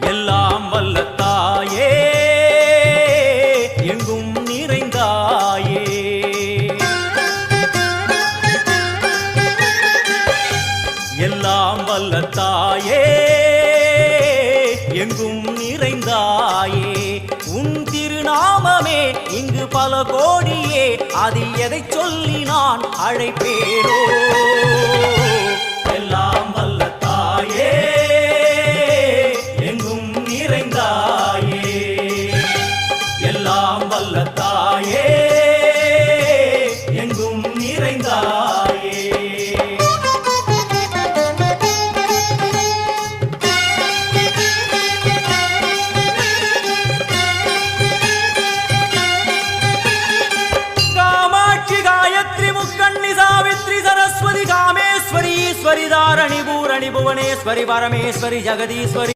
எல்லாம் வல்ல தாயே எங்கும் நிறைந்தாயே, எல்லாம் வல்ல தாயே எங்கும் நிறைந்தாயே. உன் திருநாமமே இங்கு பல கோடியே, அது எதை சொல்லி நான் அழைப்பேனோ. எல்லாம் வல்ல தாயே எங்கும் நிறைந்தாயே, எல்லாம் வல்ல தாயே எங்கும் நிறைந்தாயே. सरस्वती कामेश्वरी ईश्वरी दारणी भूरणी भुवनेश्वरी परमेश्वरी जगदीश्वरी